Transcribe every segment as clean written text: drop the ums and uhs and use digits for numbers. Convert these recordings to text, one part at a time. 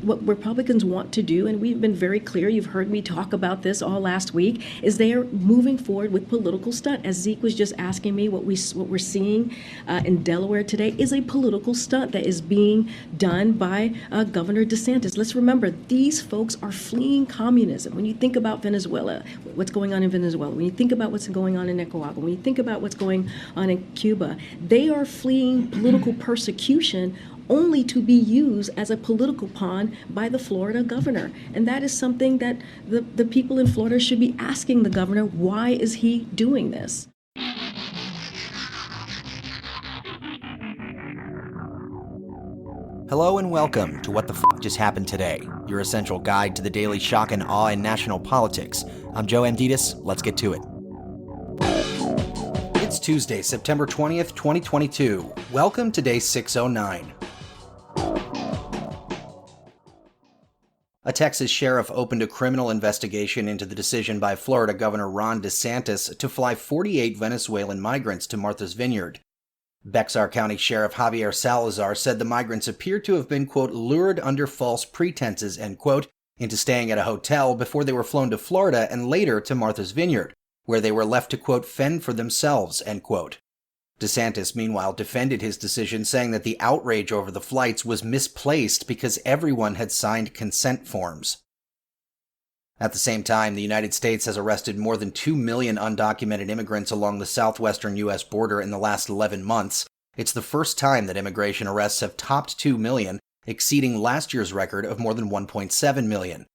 What Republicans want to do, and we've been very clear, you've heard me talk about this all last week, is they are moving forward with political stunt. As Zeke was just asking me, what we're seeing in Delaware today is a political stunt that is being done by Governor DeSantis. Let's remember, these folks are fleeing communism. When you think about Venezuela, what's going on in Venezuela, when you think about what's going on in Nicaragua, when you think about what's going on in Cuba, they are fleeing political persecution only to be used as a political pawn by the Florida governor. And that is something that the people in Florida should be asking the governor, why is he doing this? Hello and welcome to What the F*** Just Happened Today, your essential guide to the daily shock and awe in national politics. I'm Joe Amditis. Let's get to it. It's Tuesday, September 20th, 2022. Welcome to day 609. A Texas sheriff opened a criminal investigation into the decision by Florida Governor Ron DeSantis to fly 48 Venezuelan migrants to Martha's Vineyard. Bexar County Sheriff Javier Salazar said the migrants appeared to have been, quote, lured under false pretenses, end quote, into staying at a hotel before they were flown to Florida and later to Martha's Vineyard, where they were left to, quote, fend for themselves, end quote. DeSantis, meanwhile, defended his decision, saying that the outrage over the flights was misplaced because everyone had signed consent forms. At the same time, the United States has arrested more than 2 million undocumented immigrants along the southwestern U.S. border in the last 11 months. It's the first time that immigration arrests have topped 2 million, exceeding last year's record of more than 1.7 million.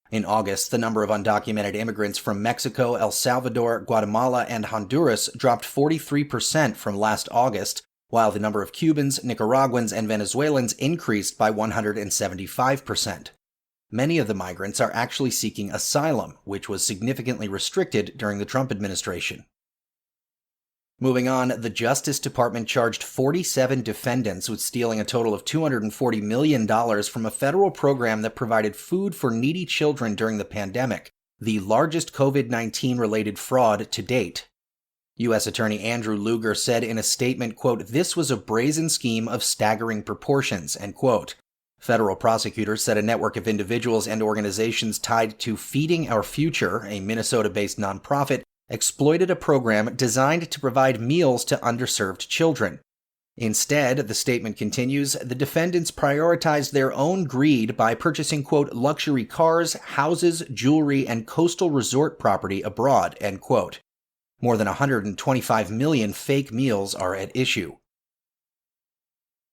In August, the number of undocumented immigrants from Mexico, El Salvador, Guatemala, and Honduras dropped 43% from last August, while the number of Cubans, Nicaraguans, and Venezuelans increased by 175%. Many of the migrants are actually seeking asylum, which was significantly restricted during the Trump administration. Moving on, the Justice Department charged 47 defendants with stealing a total of $240 million from a federal program that provided food for needy children during the pandemic, the largest COVID-19 related fraud to date. U.S. Attorney Andrew Luger said in a statement, quote, "This was a brazen scheme of staggering proportions," end quote. Federal prosecutors said a network of individuals and organizations tied to Feeding Our Future, a Minnesota-based nonprofit, exploited a program designed to provide meals to underserved children. Instead, the statement continues, the defendants prioritized their own greed by purchasing, quote, luxury cars, houses, jewelry, and coastal resort property abroad, end quote. More than 125 million fake meals are at issue.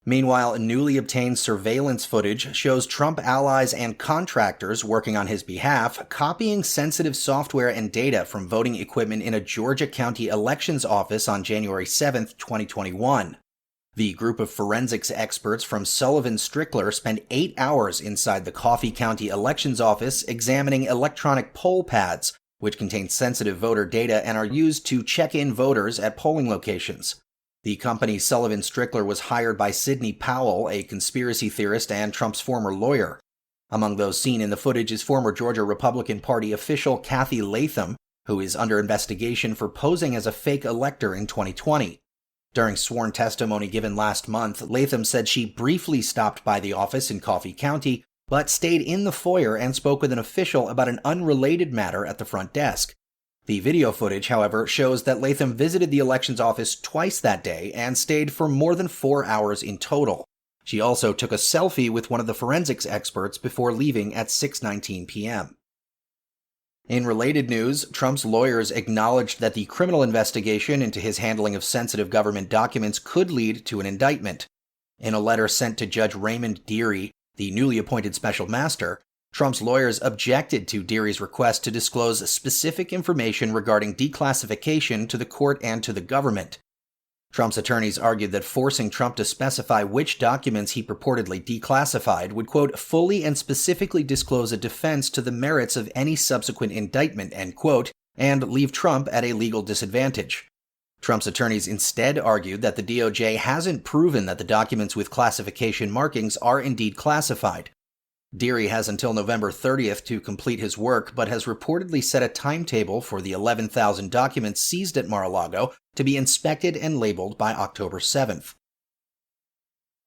Meanwhile, newly obtained surveillance footage shows Trump allies and contractors working on his behalf copying sensitive software and data from voting equipment in a Georgia County elections office on January 7, 2021. The group of forensics experts from Sullivan Strickler spent 8 hours inside the Coffee County elections office examining electronic poll pads, which contain sensitive voter data and are used to check in voters at polling locations. The company Sullivan Strickler was hired by Sidney Powell, a conspiracy theorist and Trump's former lawyer. Among those seen in the footage is former Georgia Republican Party official Kathy Latham, who is under investigation for posing as a fake elector in 2020. During sworn testimony given last month, Latham said she briefly stopped by the office in Coffee County, but stayed in the foyer and spoke with an official about an unrelated matter at the front desk. The video footage, however, shows that Latham visited the elections office twice that day and stayed for more than 4 hours in total. She also took a selfie with one of the forensics experts before leaving at 6:19 p.m. In related news, Trump's lawyers acknowledged that the criminal investigation into his handling of sensitive government documents could lead to an indictment. In a letter sent to Judge Raymond Dearie, the newly appointed special master, Trump's lawyers objected to Dearie's request to disclose specific information regarding declassification to the court and to the government. Trump's attorneys argued that forcing Trump to specify which documents he purportedly declassified would, quote, fully and specifically disclose a defense to the merits of any subsequent indictment, end quote, and leave Trump at a legal disadvantage. Trump's attorneys instead argued that the DOJ hasn't proven that the documents with classification markings are indeed classified. Dearie has until November 30th to complete his work, but has reportedly set a timetable for the 11,000 documents seized at Mar-a-Lago to be inspected and labeled by October 7th.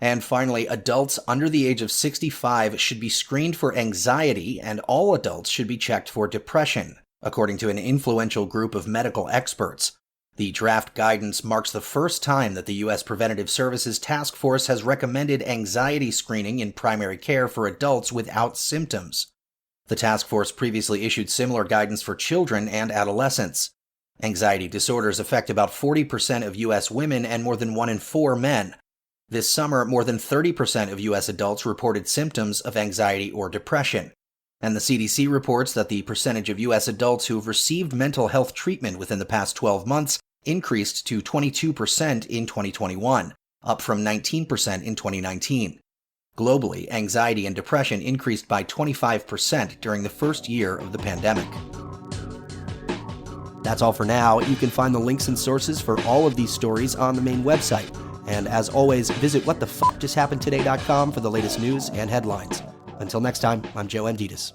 And finally, adults under the age of 65 should be screened for anxiety, and all adults should be checked for depression, according to an influential group of medical experts. The draft guidance marks the first time that the U.S. Preventative Services Task Force has recommended anxiety screening in primary care for adults without symptoms. The task force previously issued similar guidance for children and adolescents. Anxiety disorders affect about 40% of U.S. women and more than 1 in 4 men. This summer, more than 30% of U.S. adults reported symptoms of anxiety or depression. And the CDC reports that the percentage of U.S. adults who have received mental health treatment within the past 12 months increased to 22% in 2021, up from 19% in 2019. Globally, anxiety and depression increased by 25% during the first year of the pandemic. That's all for now. You can find the links and sources for all of these stories on the main website. And as always, visit whatthefjusthappenedtoday.com for the latest news and headlines. Until next time, I'm Joe Amditas.